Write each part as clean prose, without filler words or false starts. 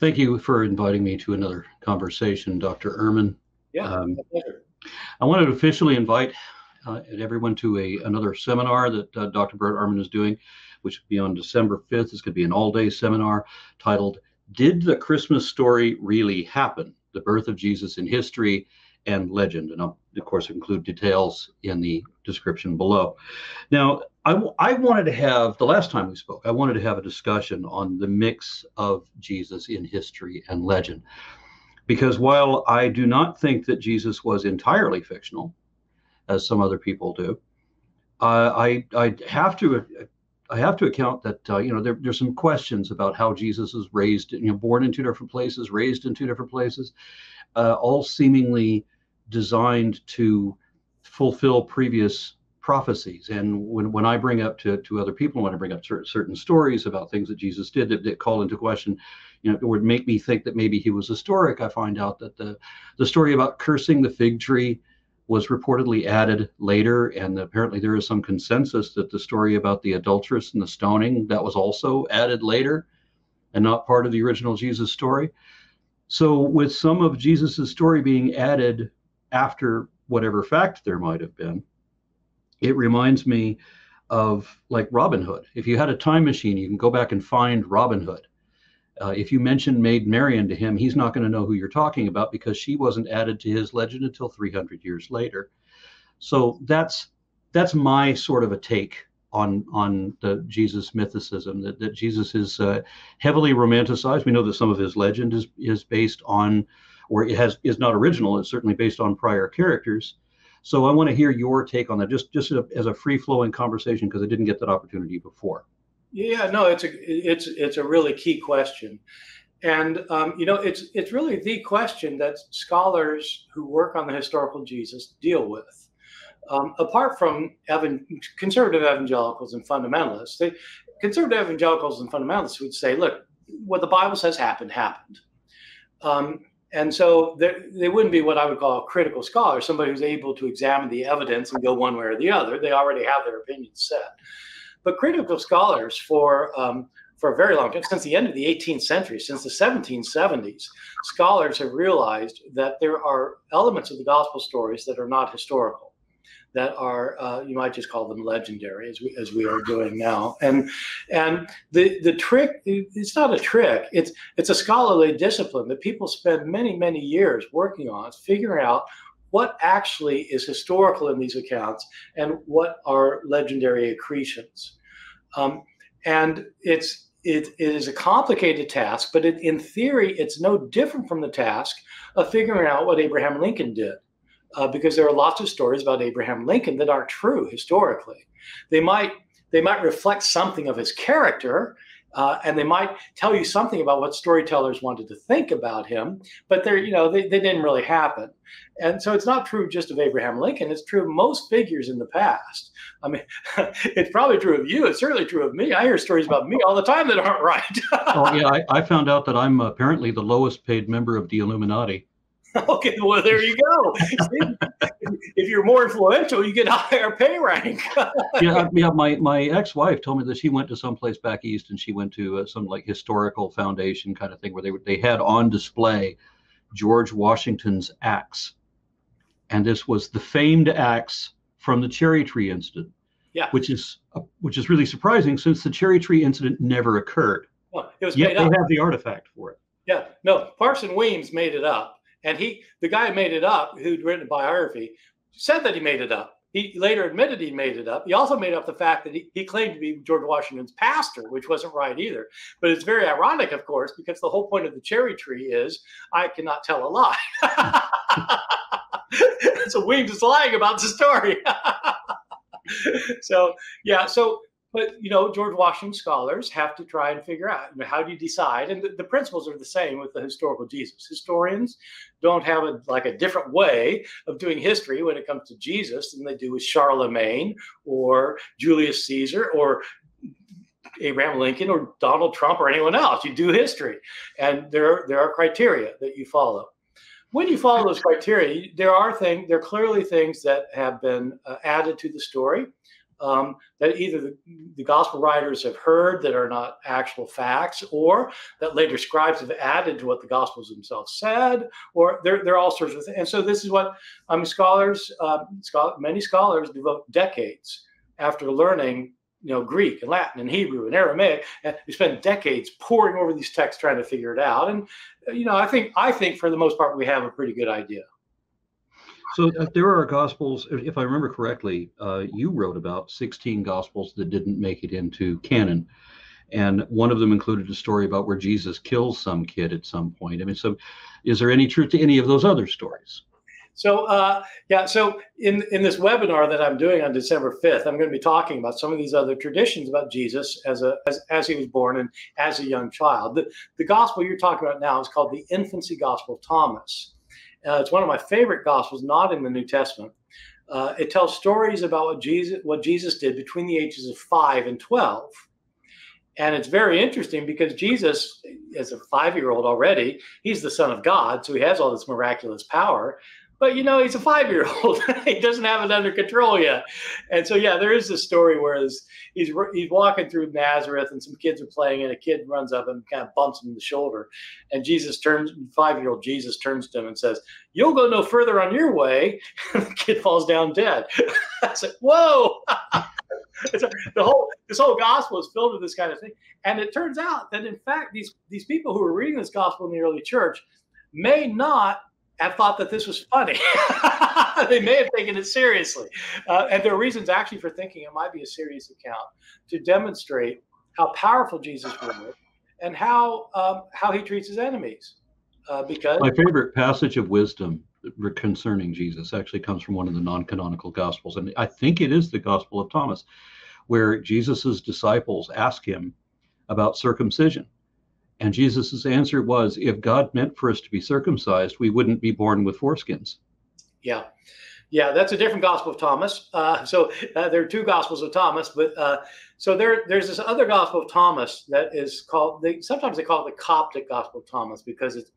Thank you for inviting me to another conversation, Dr. Ehrman. Yeah, Um, my pleasure. I wanted to officially invite everyone to another seminar that Dr. Bert Ehrman is doing, which will be on December 5th. It's going to be an all-day seminar titled, Did the Christmas Story Really Happen? The Birth of Jesus in History and Legend. And I'll, of course, include details in the description below. Now, I wanted to have, the last time we spoke, I wanted to have a discussion on the mix of Jesus in history and legend. Because while I do not think that Jesus was entirely fictional, as some other people do, I have to account that there's some questions about how Jesus is raised, born in two different places, raised in two different places, all seemingly designed to fulfill previous prophecies. And when I bring up to other people, when I bring up certain stories about things that Jesus did that call into question, it would make me think that maybe he was historic. I find out that the story about cursing the fig tree was reportedly added later, and apparently there is some consensus that the story about the adulteress and the stoning, that was also added later and not part of the original Jesus story. So with some of Jesus's story being added after whatever fact there might have been, it reminds me of like Robin Hood. If you had a time machine, you can go back and find Robin Hood. If you mention Maid Marian to him, he's not going to know who you're talking about because she wasn't added to his legend until 300 years later. So that's my sort of a take on the Jesus mythicism, that Jesus is heavily romanticized. We know that some of his legend is based on, or is not original. It's certainly based on prior characters. So I want to hear your take on that, just as a free-flowing conversation, because I didn't get that opportunity before. Yeah, no, it's a really key question, and it's really the question that scholars who work on the historical Jesus deal with. Apart from conservative evangelicals and fundamentalists, conservative evangelicals and fundamentalists would say, look, what the Bible says happened, happened. And so they wouldn't be what I would call a critical scholar, somebody who's able to examine the evidence and go one way or the other. They already have their opinions set. But critical scholars for a very long time, since the end of the 18th century, since the 1770s, scholars have realized that there are elements of the gospel stories that are not historical, that are, you might just call them legendary, as we are doing now. And the trick, it's not a trick, it's a scholarly discipline that people spend many, many years working on, figuring out what actually is historical in these accounts and what are legendary accretions. And it is a complicated task, but in theory, it's no different from the task of figuring out what Abraham Lincoln did. Because there are lots of stories about Abraham Lincoln that aren't true historically. They might reflect something of his character, and they might tell you something about what storytellers wanted to think about him, but they didn't really happen. And so it's not true just of Abraham Lincoln. It's true of most figures in the past. I mean, it's probably true of you. It's certainly true of me. I hear stories about me all the time that aren't right. Oh, yeah, I found out that I'm apparently the lowest paid member of the Illuminati. Okay, well, there you go. If you're more influential, you get a higher pay rank. yeah. My ex-wife told me that she went to someplace back east, and she went to some like historical foundation kind of thing where they had on display George Washington's axe, and this was the famed axe from the cherry tree incident. Yeah, which is really surprising since the cherry tree incident never occurred. Well, it was yet made up. They have the artifact for it. Yeah, no, Parson Weems made it up. And the guy who made it up, who'd written a biography, said that he made it up. He later admitted he made it up. He also made up the fact that he claimed to be George Washington's pastor, which wasn't right either. But it's very ironic, of course, because the whole point of the cherry tree is I cannot tell a lie. So Weems is lying about the story. But George Washington scholars have to try and figure out how do you decide, and the principles are the same with the historical Jesus. Historians don't have a different way of doing history when it comes to Jesus than they do with Charlemagne or Julius Caesar or Abraham Lincoln or Donald Trump or anyone else. You do history, and there are criteria that you follow. When you follow those criteria, there are clearly things that have been added to the story. that either the gospel writers have heard that are not actual facts, or that later scribes have added to what the gospels themselves said, or there are all sorts of things. And so this is what many scholars devote decades after learning, Greek and Latin and Hebrew and Aramaic, and they spend decades poring over these texts trying to figure it out. And I think for the most part we have a pretty good idea. So there are gospels, if I remember correctly, you wrote about 16 gospels that didn't make it into canon. And one of them included a story about where Jesus kills some kid at some point. I mean, so is there any truth to any of those other stories? So, so in this webinar that I'm doing on December 5th, I'm going to be talking about some of these other traditions about Jesus as he was born and as a young child. The gospel you're talking about now is called the Infancy Gospel of Thomas. It's one of my favorite gospels, not in the New Testament. It tells stories about what Jesus did between the ages of 5 and 12. And it's very interesting because Jesus, as a 5-year-old already, he's the Son of God, so he has all this miraculous power. But, he's a 5-year-old. He doesn't have it under control yet. And so, there is this story where he's walking through Nazareth and some kids are playing and a kid runs up and kind of bumps him in the shoulder. And 5-year-old Jesus turns to him and says, "You'll go no further on your way." And the kid falls down dead. I said, whoa. This whole gospel is filled with this kind of thing. And it turns out that, in fact, these people who were reading this gospel in the early church may not have thought that this was funny. They may have taken it seriously. And there are reasons actually for thinking it might be a serious account to demonstrate how powerful Jesus was and how he treats his enemies. Because my favorite passage of wisdom concerning Jesus actually comes from one of the non-canonical gospels. And I think it is the Gospel of Thomas, where Jesus's disciples ask him about circumcision. And Jesus's answer was, if God meant for us to be circumcised, we wouldn't be born with foreskins. Yeah, that's a different Gospel of Thomas. There are two Gospels of Thomas, but so there's this other Gospel of Thomas that is called, sometimes they call it the Coptic Gospel of Thomas because it's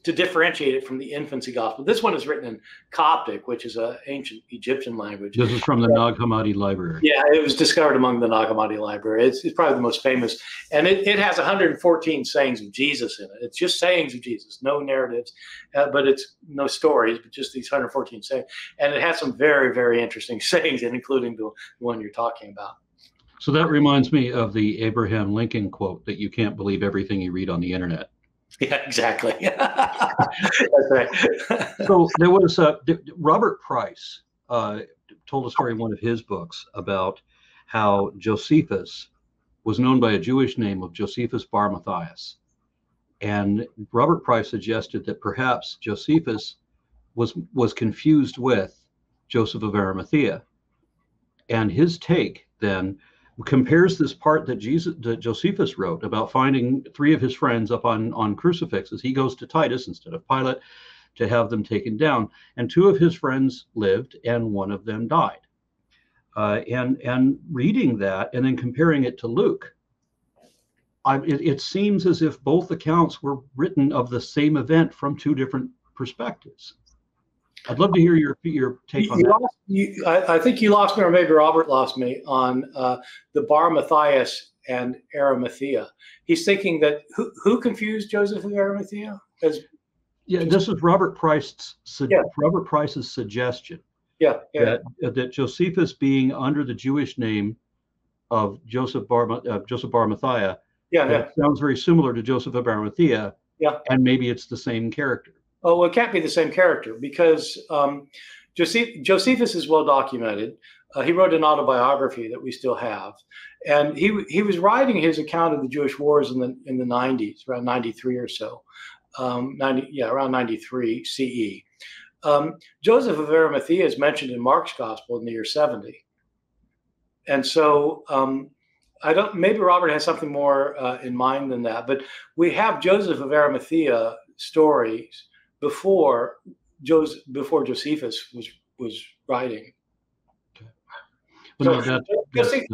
to differentiate it from the Infancy Gospel. This one is written in Coptic, which is an ancient Egyptian language. This is from the Nag Hammadi Library. Yeah, it was discovered among the Nag Hammadi Library. It's probably the most famous. And it has 114 sayings of Jesus in it. It's just sayings of Jesus, no narratives, but it's no stories, but just these 114 sayings. And it has some very, very interesting sayings, including the one you're talking about. So that reminds me of the Abraham Lincoln quote that you can't believe everything you read on the internet. Yeah, exactly. That's right. So there was Robert Price told a story in one of his books about how Josephus was known by a Jewish name of Josephus Bar Matthias. And Robert Price suggested that perhaps Josephus was confused with Joseph of Arimathea. And his take then compares this part that Josephus wrote about finding 3 of his friends up on crucifixes. He goes to Titus instead of Pilate to have them taken down, and 2 of his friends lived and 1 of them died. And reading that and then comparing it to Luke, it seems as if both accounts were written of the same event from 2 different perspectives. I'd love to hear your take on that. I think you lost me, or maybe Robert lost me, on the Bar Matthias and Arimathea. He's thinking that who confused Joseph of Arimathea? This is Robert Price's suggestion. That Josephus, being under the Jewish name of Joseph Bar Matthias, sounds very similar to Joseph of Arimathea. And maybe it's the same character. Oh, well, it can't be the same character because Josephus is well documented. He wrote an autobiography that we still have, and he was writing his account of the Jewish wars in the 90s, around 93 or so, around 93 CE. Joseph of Arimathea is mentioned in Mark's Gospel in the year 70, and so maybe Robert has something more in mind than that, but we have Joseph of Arimathea stories before Josephus was writing. Well, so Josephus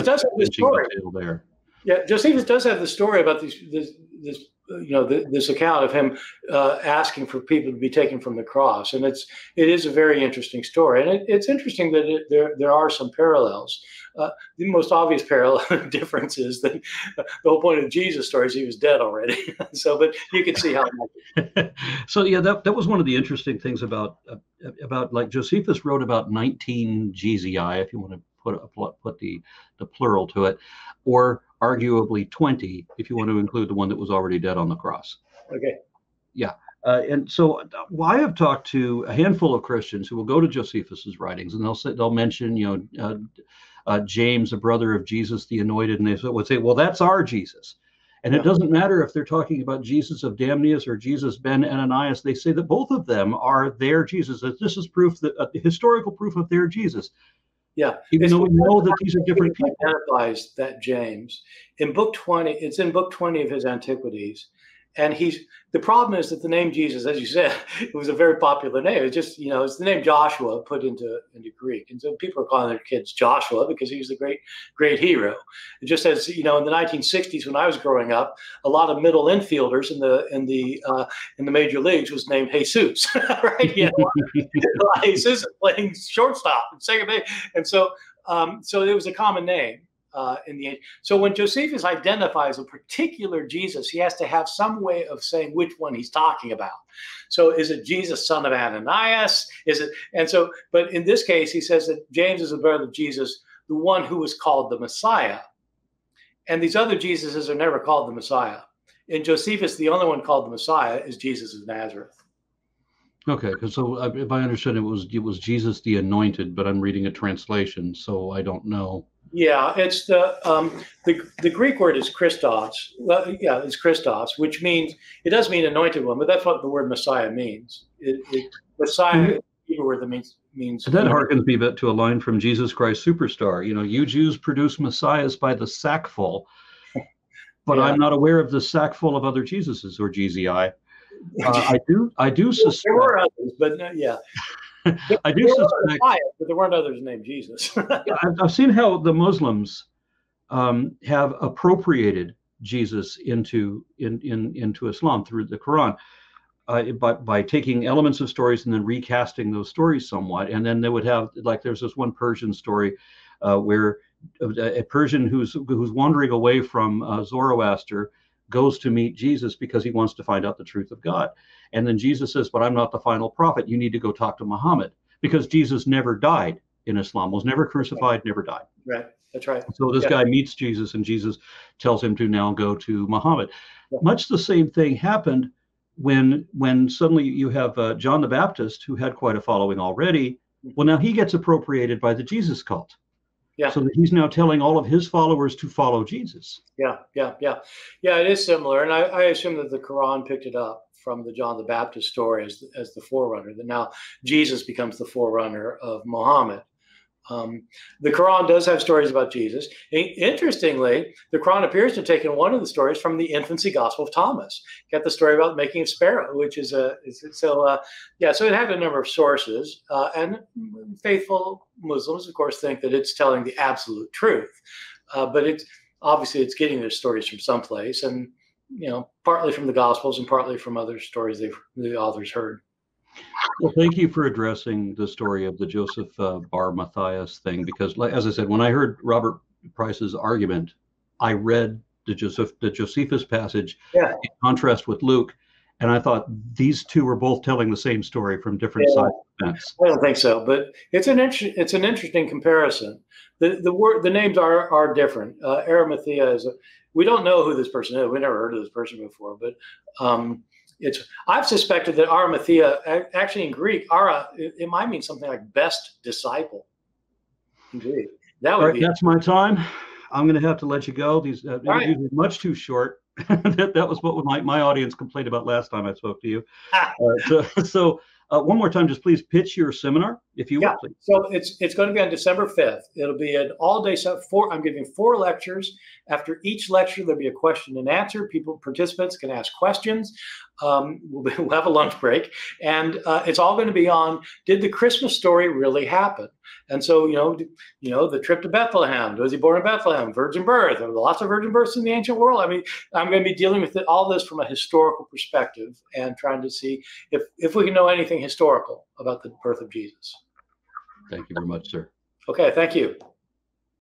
does have the story. There. Yeah, Josephus does have the story about this this account of him asking for people to be taken from the cross, and it is a very interesting story, and it's interesting that there are some parallels. The most obvious parallel difference is that the whole point of the Jesus story is he was dead already. So, but you can see how. So yeah, that was one of the interesting things about like Josephus wrote about 19 GZI, if you want to put the plural to it, or arguably 20 if you want to include the one that was already dead on the cross. Okay. Yeah. And so I have talked to a handful of Christians who will go to Josephus's writings, and they'll mention, James, a brother of Jesus the Anointed, and they would say, well, that's our Jesus. And it doesn't matter if they're talking about Jesus of Damnius or Jesus ben Ananias. They say that both of them are their Jesus. That this is proof, that historical proof of their Jesus. Yeah, even though we know that these are different people. Identifies that James in book 20. It's in book 20 of his Antiquities, and the problem is that the name Jesus, as you said, it was a very popular name. It's just, it's the name Joshua put into Greek, and so people are calling their kids Joshua because he was the great hero. It just as in the 1960s when I was growing up, a lot of middle infielders in the major leagues was named Jesus, right? Jesus playing shortstop and second base, and so it was a common name. So when Josephus identifies a particular Jesus, he has to have some way of saying which one he's talking about. So is it Jesus, son of Ananias? But in this case, he says that James is the brother of Jesus, the one who was called the Messiah. And these other Jesuses are never called the Messiah. In Josephus, the only one called the Messiah is Jesus of Nazareth. Okay, because so if I understood, it was Jesus the Anointed, but I'm reading a translation, so I don't know. Yeah, it's the Greek word is Christos. Well, yeah, it's Christos, which means, it does mean anointed one, but that's what the word Messiah means. Messiah, Hebrew word that means. That harkens me back to a line from Jesus Christ Superstar. You Jews produce messiahs by the sackful, but I'm not aware of the sackful of other Jesuses or GZI. I do suspect. There were others, but yeah. I do suspect, but there weren't others named Jesus. I've seen how the Muslims have appropriated Jesus into Islam through the Quran by taking elements of stories and then recasting those stories somewhat. And then they would have, like, there's this one Persian story where a Persian who's wandering away from Zoroaster goes to meet Jesus because he wants to find out the truth of God. And then Jesus says, but I'm not the final prophet. You need to go talk to Muhammad, because Jesus never died in Islam, was never crucified, never died. Right. That's right. So this guy meets Jesus, and Jesus tells him to now go to Muhammad. Yeah. Much the same thing happened when suddenly you have John the Baptist, who had quite a following already. Well, now he gets appropriated by the Jesus cult. Yeah. So that he's now telling all of his followers to follow Jesus. Yeah. It is similar, and I assume that the Quran picked it up from the John the Baptist story as the forerunner. That now Jesus becomes the forerunner of Muhammad. The Quran does have stories about Jesus. Interestingly, the Quran appears to have taken one of the stories from the Infancy Gospel of Thomas. Got the story about the making of sparrow, which is so it had a number of sources, and faithful Muslims, of course, think that it's telling the absolute truth, but it's getting their stories from someplace, and partly from the Gospels and partly from other stories the authors heard. Well, thank you for addressing the story of the Joseph Bar Matthias thing, because, as I said, when I heard Robert Price's argument, I read the Josephus passage in contrast with Luke, and I thought these two were both telling the same story from different sides of events. I don't think so, but it's an interesting comparison. The names are different. Arimathea we don't know who this person is. We never heard of this person before, but I've suspected that Arimathea, actually in Greek, it might mean something like best disciple in Greek. That's my time. I'm going to have to let you go. These interviews are much too short. that was what my audience complained about last time I spoke to you. So one more time, just please pitch your seminar if you Yeah, would, please. so it's going to be on December 5th. It'll be an all-day I'm giving 4 lectures. After each lecture, there'll be a question and answer. Participants can ask questions. We'll have a lunch break, and it's all going to be on, did the Christmas story really happen? And so, the trip to Bethlehem. Was he born in Bethlehem? Virgin birth. There were lots of virgin births in the ancient world. I mean, I'm going to be dealing with all this from a historical perspective and trying to see if we can know anything historical about the birth of Jesus. Thank you very much, sir. Okay, thank you.